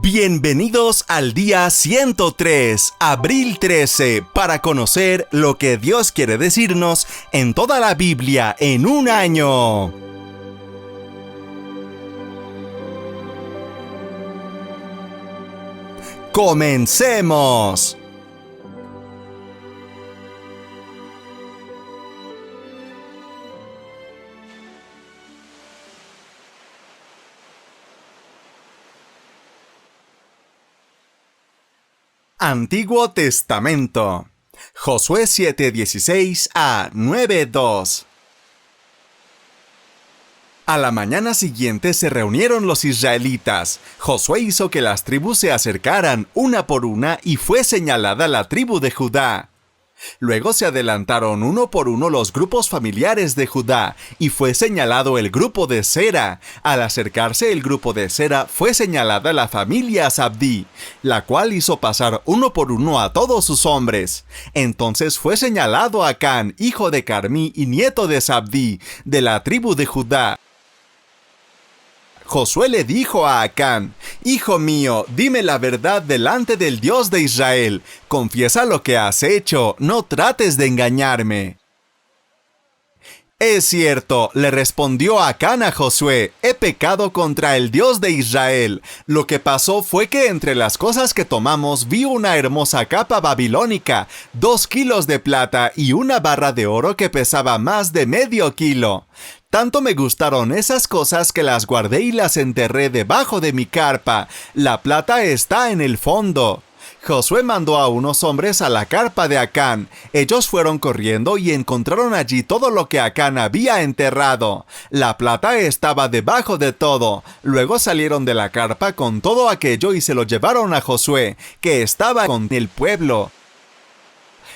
Bienvenidos al día 103, abril 13, para conocer lo que Dios quiere decirnos en toda la Biblia en un año. ¡Comencemos! Antiguo Testamento. Josué 7:16 a 9:2. A la mañana siguiente se reunieron los israelitas. Josué hizo que las tribus se acercaran una por una y fue señalada la tribu de Judá. Luego se adelantaron uno por uno los grupos familiares de Judá, y fue señalado el grupo de Sera. Al acercarse el grupo de Sera, fue señalada la familia Zabdí, la cual hizo pasar uno por uno a todos sus hombres. Entonces fue señalado Acán, hijo de Carmí y nieto de Zabdí, de la tribu de Judá. Josué le dijo a Acán: «Hijo mío, dime la verdad delante del Dios de Israel. Confiesa lo que has hecho, no trates de engañarme». «Es cierto», le respondió Acán a Josué, «he pecado contra el Dios de Israel. Lo que pasó fue que entre las cosas que tomamos vi una hermosa capa babilónica, 2 kilos de plata y una barra de oro que pesaba más de medio kilo. Tanto me gustaron esas cosas que las guardé y las enterré debajo de mi carpa. La plata está en el fondo». Josué mandó a unos hombres a la carpa de Acán. Ellos fueron corriendo y encontraron allí todo lo que Acán había enterrado. La plata estaba debajo de todo. Luego salieron de la carpa con todo aquello y se lo llevaron a Josué, que estaba con el pueblo.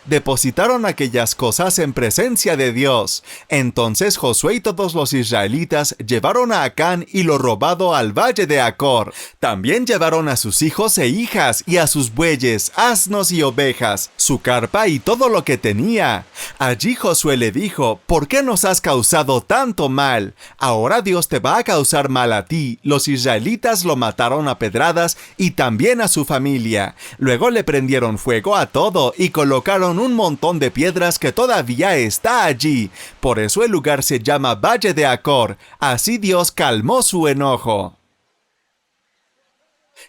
Depositaron aquellas cosas en presencia de Dios. Entonces Josué y todos los israelitas llevaron a Acán y lo robado al valle de Acor. También llevaron a sus hijos e hijas y a sus bueyes, asnos y ovejas, su carpa y todo lo que tenía. Allí Josué le dijo: «¿Por qué nos has causado tanto mal? Ahora Dios te va a causar mal a ti». Los israelitas lo mataron a pedradas y también a su familia. Luego le prendieron fuego a todo y colocaron un montón de piedras que todavía está allí. Por eso el lugar se llama Valle de Acor. Así Dios calmó su enojo.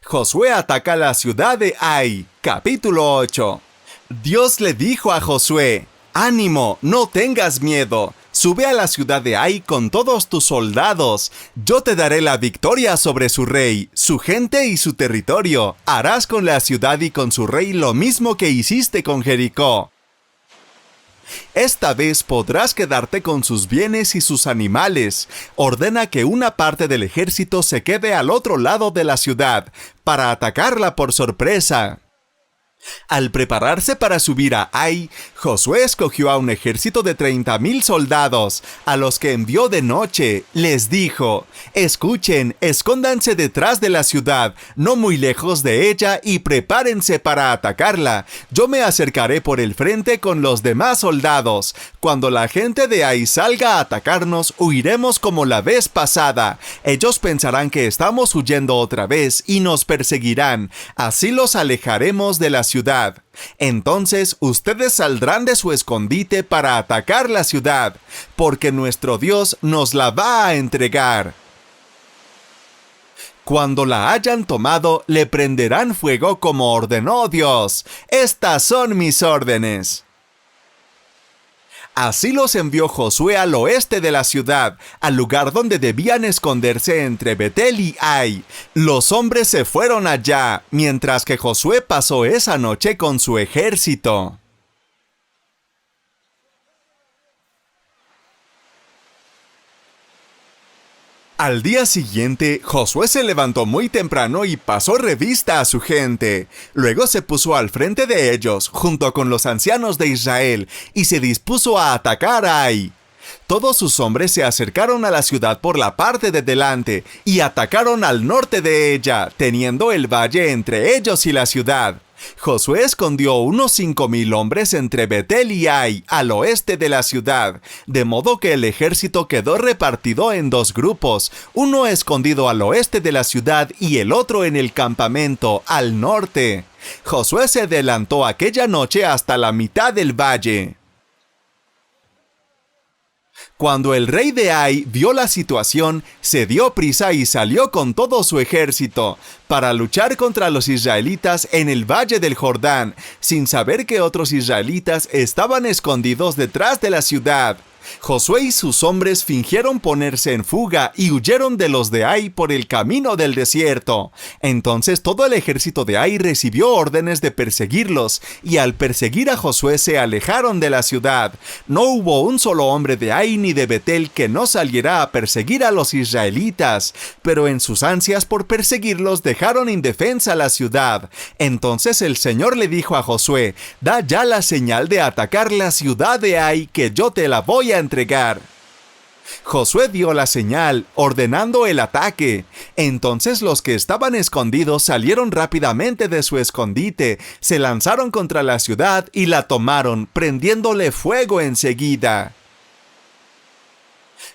Josué ataca la ciudad de Ai. Capítulo 8. Dios le dijo a Josué: «Ánimo, no tengas miedo. Sube a la ciudad de Ai con todos tus soldados. Yo te daré la victoria sobre su rey, su gente y su territorio. Harás con la ciudad y con su rey lo mismo que hiciste con Jericó. Esta vez podrás quedarte con sus bienes y sus animales. Ordena que una parte del ejército se quede al otro lado de la ciudad, para atacarla por sorpresa». Al prepararse para subir a Ai, Josué escogió a un ejército de 30,000 soldados, a los que envió de noche. Les dijo: «Escuchen, escóndanse detrás de la ciudad, no muy lejos de ella, y prepárense para atacarla. Yo me acercaré por el frente con los demás soldados. Cuando la gente de Ai salga a atacarnos, huiremos como la vez pasada. Ellos pensarán que estamos huyendo otra vez y nos perseguirán. Así los alejaremos de la ciudad. Entonces ustedes saldrán de su escondite para atacar la ciudad, porque nuestro Dios nos la va a entregar. Cuando la hayan tomado, le prenderán fuego como ordenó Dios. Estas son mis órdenes». Así los envió Josué al oeste de la ciudad, al lugar donde debían esconderse entre Betel y Ai. Los hombres se fueron allá, mientras que Josué pasó esa noche con su ejército. Al día siguiente, Josué se levantó muy temprano y pasó revista a su gente. Luego se puso al frente de ellos, junto con los ancianos de Israel, y se dispuso a atacar a Ai. Todos sus hombres se acercaron a la ciudad por la parte de delante, y atacaron al norte de ella, teniendo el valle entre ellos y la ciudad. Josué escondió unos 5,000 hombres entre Betel y Ai, al oeste de la ciudad, de modo que el ejército quedó repartido en 2 grupos, uno escondido al oeste de la ciudad y el otro en el campamento, al norte. Josué se adelantó aquella noche hasta la mitad del valle. Cuando el rey de Ai vio la situación, se dio prisa y salió con todo su ejército para luchar contra los israelitas en el valle del Jordán, sin saber que otros israelitas estaban escondidos detrás de la ciudad. Josué y sus hombres fingieron ponerse en fuga y huyeron de los de Ai por el camino del desierto. Entonces todo el ejército de Ai recibió órdenes de perseguirlos, y al perseguir a Josué se alejaron de la ciudad. No hubo un solo hombre de Ai ni de Betel que no saliera a perseguir a los israelitas, pero en sus ansias por perseguirlos dejaron indefensa la ciudad. Entonces el Señor le dijo a Josué: «Da ya la señal de atacar la ciudad de Ai, que yo te la voy a entregar». Josué dio la señal, ordenando el ataque. Entonces los que estaban escondidos salieron rápidamente de su escondite, se lanzaron contra la ciudad y la tomaron, prendiéndole fuego enseguida.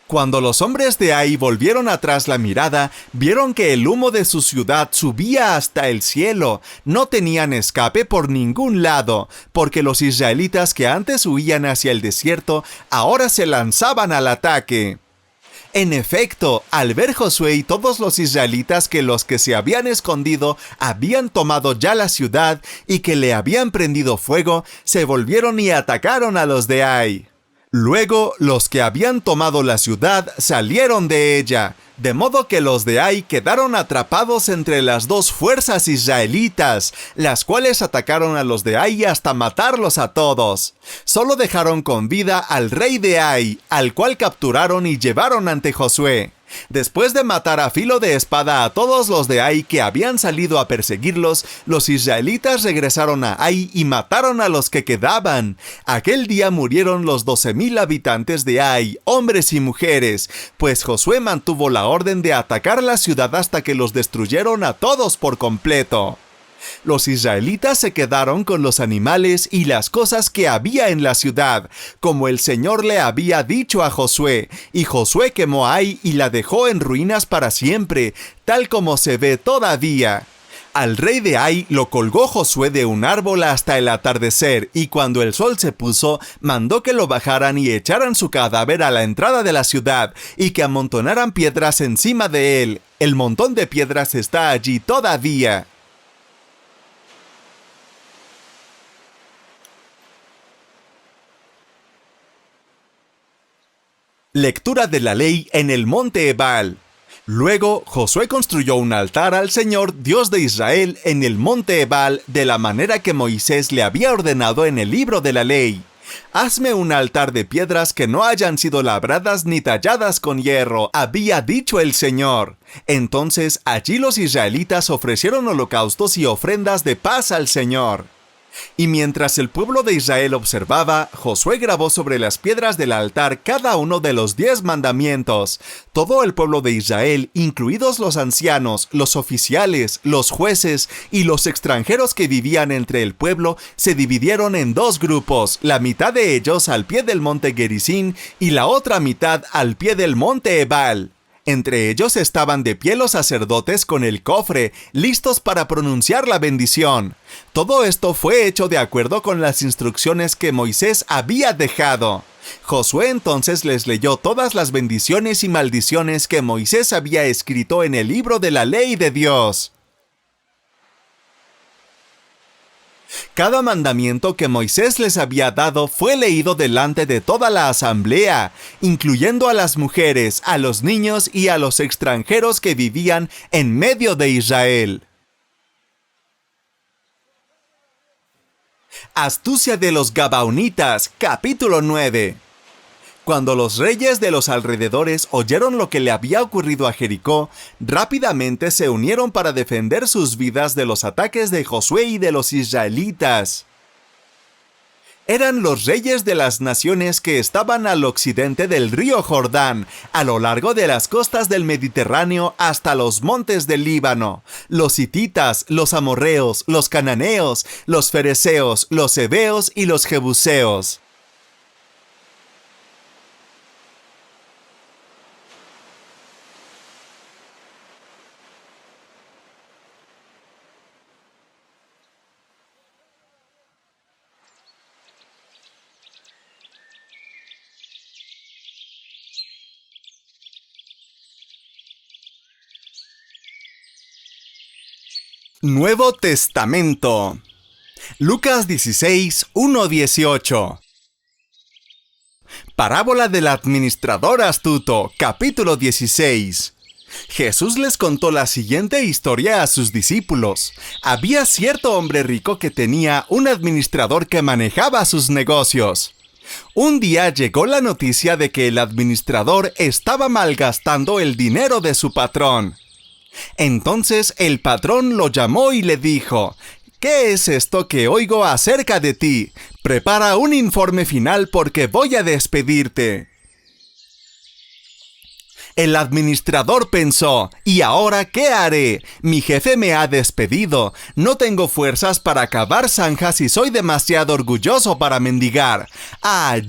Cuando los hombres de Ai volvieron atrás la mirada, vieron que el humo de su ciudad subía hasta el cielo. No tenían escape por ningún lado, porque los israelitas que antes huían hacia el desierto, ahora se lanzaban al ataque. En efecto, al ver Josué y todos los israelitas que los que se habían escondido habían tomado ya la ciudad y que le habían prendido fuego, se volvieron y atacaron a los de Ai. Luego, los que habían tomado la ciudad salieron de ella, de modo que los de Ai quedaron atrapados entre las 2 fuerzas israelitas, las cuales atacaron a los de Ai hasta matarlos a todos. Solo dejaron con vida al rey de Ai, al cual capturaron y llevaron ante Josué. Después de matar a filo de espada a todos los de Ai que habían salido a perseguirlos, los israelitas regresaron a Ai y mataron a los que quedaban. Aquel día murieron los 12,000 habitantes de Ai, hombres y mujeres, pues Josué mantuvo la orden de atacar la ciudad hasta que los destruyeron a todos por completo. Los israelitas se quedaron con los animales y las cosas que había en la ciudad, como el Señor le había dicho a Josué, y Josué quemó Ai y la dejó en ruinas para siempre, tal como se ve todavía. Al rey de Ai lo colgó Josué de un árbol hasta el atardecer, y cuando el sol se puso, mandó que lo bajaran y echaran su cadáver a la entrada de la ciudad, y que amontonaran piedras encima de él. El montón de piedras está allí todavía. Lectura de la ley en el monte Ebal. Luego, Josué construyó un altar al Señor, Dios de Israel, en el monte Ebal, de la manera que Moisés le había ordenado en el libro de la ley. «Hazme un altar de piedras que no hayan sido labradas ni talladas con hierro», había dicho el Señor. Entonces, allí los israelitas ofrecieron holocaustos y ofrendas de paz al Señor. Y mientras el pueblo de Israel observaba, Josué grabó sobre las piedras del altar cada uno de los 10 mandamientos. Todo el pueblo de Israel, incluidos los ancianos, los oficiales, los jueces y los extranjeros que vivían entre el pueblo, se dividieron en 2 grupos, la mitad de ellos al pie del monte Gerizim y la otra mitad al pie del monte Ebal. Entre ellos estaban de pie los sacerdotes con el cofre, listos para pronunciar la bendición. Todo esto fue hecho de acuerdo con las instrucciones que Moisés había dejado. Josué entonces les leyó todas las bendiciones y maldiciones que Moisés había escrito en el libro de la ley de Dios. Cada mandamiento que Moisés les había dado fue leído delante de toda la asamblea, incluyendo a las mujeres, a los niños y a los extranjeros que vivían en medio de Israel. Astucia de los Gabaonitas, capítulo 9. Cuando los reyes de los alrededores oyeron lo que le había ocurrido a Jericó, rápidamente se unieron para defender sus vidas de los ataques de Josué y de los israelitas. Eran los reyes de las naciones que estaban al occidente del río Jordán, a lo largo de las costas del Mediterráneo hasta los montes del Líbano. Los hititas, los amorreos, los cananeos, los fereceos, los heveos y los jebuseos. Nuevo Testamento. Lucas 16, 1-18. Parábola del administrador astuto, capítulo 16. Jesús les contó la siguiente historia a sus discípulos. Había cierto hombre rico que tenía un administrador que manejaba sus negocios. Un día llegó la noticia de que el administrador estaba malgastando el dinero de su patrón. Entonces el patrón lo llamó y le dijo: ¿Qué es esto que oigo acerca de ti? Prepara un informe final porque voy a despedirte. El administrador pensó: ¿y ahora qué haré? Mi jefe me ha despedido. No tengo fuerzas para cavar zanjas y soy demasiado orgulloso para mendigar.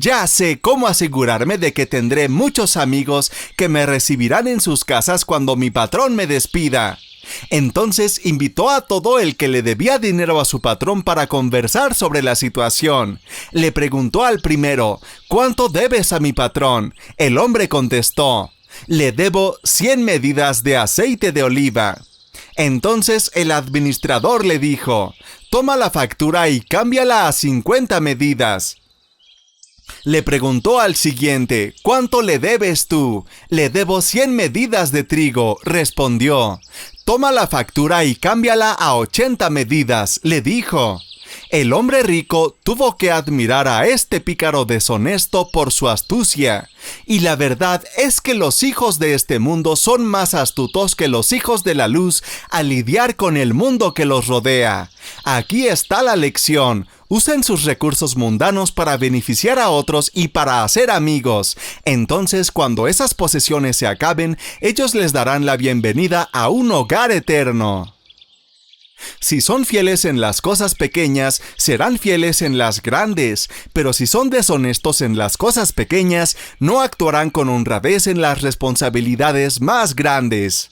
Ya sé cómo asegurarme de que tendré muchos amigos que me recibirán en sus casas cuando mi patrón me despida. Entonces invitó a todo el que le debía dinero a su patrón para conversar sobre la situación. Le preguntó al primero: ¿cuánto debes a mi patrón? El hombre contestó: le debo 100 medidas de aceite de oliva. Entonces el administrador le dijo: toma la factura y cámbiala a 50 medidas. Le preguntó al siguiente: ¿cuánto le debes tú? Le debo 100 medidas de trigo, respondió. Toma la factura y cámbiala a 80 medidas, le dijo. El hombre rico tuvo que admirar a este pícaro deshonesto por su astucia. Y la verdad es que los hijos de este mundo son más astutos que los hijos de la luz al lidiar con el mundo que los rodea. Aquí está la lección. Usen sus recursos mundanos para beneficiar a otros y para hacer amigos. Entonces, cuando esas posesiones se acaben, ellos les darán la bienvenida a un hogar eterno. Si son fieles en las cosas pequeñas, serán fieles en las grandes, pero si son deshonestos en las cosas pequeñas, no actuarán con honradez en las responsabilidades más grandes.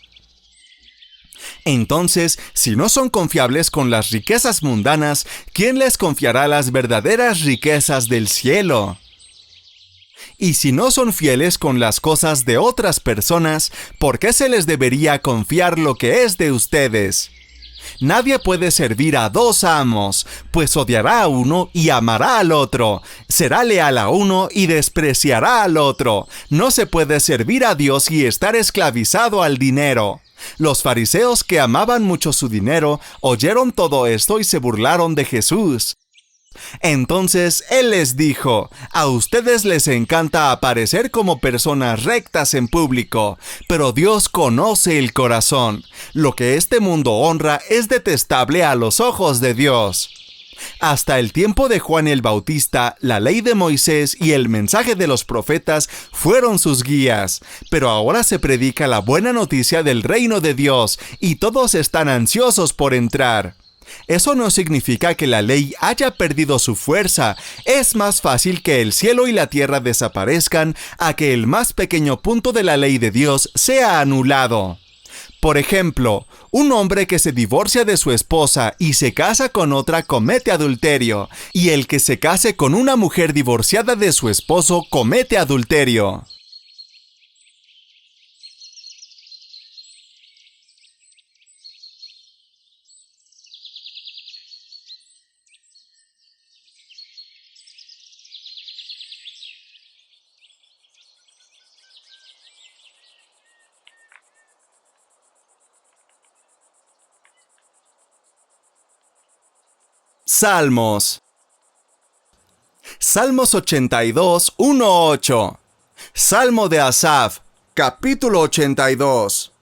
Entonces, si no son confiables con las riquezas mundanas, ¿quién les confiará las verdaderas riquezas del cielo? Y si no son fieles con las cosas de otras personas, ¿por qué se les debería confiar lo que es de ustedes? Nadie puede servir a dos amos, pues odiará a uno y amará al otro. Será leal a uno y despreciará al otro. No se puede servir a Dios y estar esclavizado al dinero. Los fariseos, que amaban mucho su dinero, oyeron todo esto y se burlaron de Jesús. Entonces él les dijo: a ustedes les encanta aparecer como personas rectas en público, pero Dios conoce el corazón. Lo que este mundo honra es detestable a los ojos de Dios. Hasta el tiempo de Juan el Bautista, la ley de Moisés y el mensaje de los profetas fueron sus guías, pero ahora se predica la buena noticia del reino de Dios y todos están ansiosos por entrar. Eso no significa que la ley haya perdido su fuerza. Es más fácil que el cielo y la tierra desaparezcan a que el más pequeño punto de la ley de Dios sea anulado. Por ejemplo, un hombre que se divorcia de su esposa y se casa con otra comete adulterio, y el que se case con una mujer divorciada de su esposo comete adulterio. Salmos. Salmos 82, 1-8. Salmo de Asaf, capítulo 82.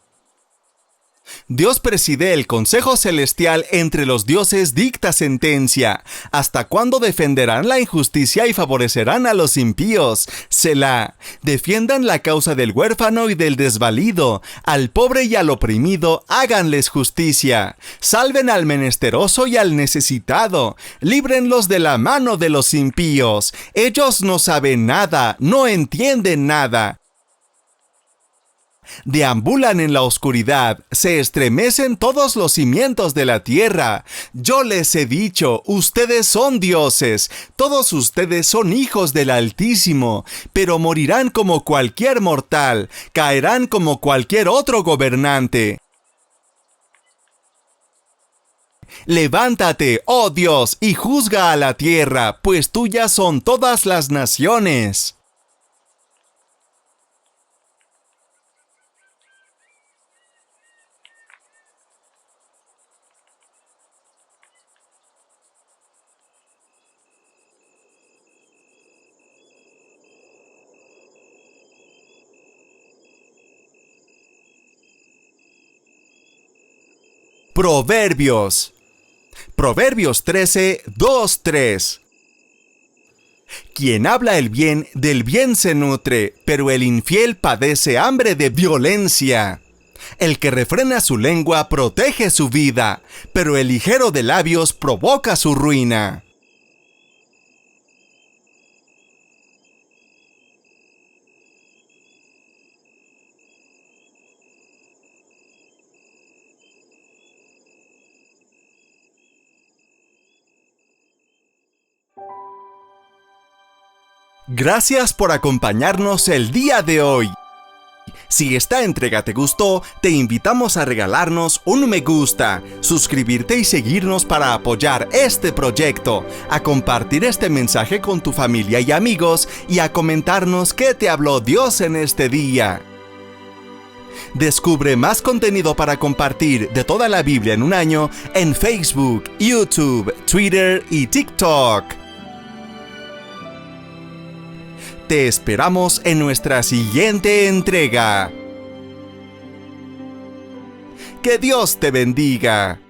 Dios preside el consejo celestial, entre los dioses dicta sentencia. ¿Hasta cuándo defenderán la injusticia y favorecerán a los impíos? Selah. Defiendan la causa del huérfano y del desvalido. Al pobre y al oprimido háganles justicia. Salven al menesteroso y al necesitado. Líbrenlos de la mano de los impíos. Ellos no saben nada, no entienden nada. Deambulan en la oscuridad, se estremecen todos los cimientos de la tierra. Yo les he dicho, ustedes son dioses, todos ustedes son hijos del Altísimo, pero morirán como cualquier mortal, caerán como cualquier otro gobernante. Levántate, oh Dios, y juzga a la tierra, pues tuyas son todas las naciones. Proverbios. Proverbios 13, 2, 3. Quien habla el bien, del bien se nutre, pero el infiel padece hambre de violencia. El que refrena su lengua protege su vida, pero el ligero de labios provoca su ruina. Gracias por acompañarnos el día de hoy. Si esta entrega te gustó, te invitamos a regalarnos un me gusta, suscribirte y seguirnos para apoyar este proyecto, a compartir este mensaje con tu familia y amigos y a comentarnos qué te habló Dios en este día. Descubre más contenido para compartir de toda la Biblia en un año en Facebook, YouTube, Twitter y TikTok. Te esperamos en nuestra siguiente entrega. Que Dios te bendiga.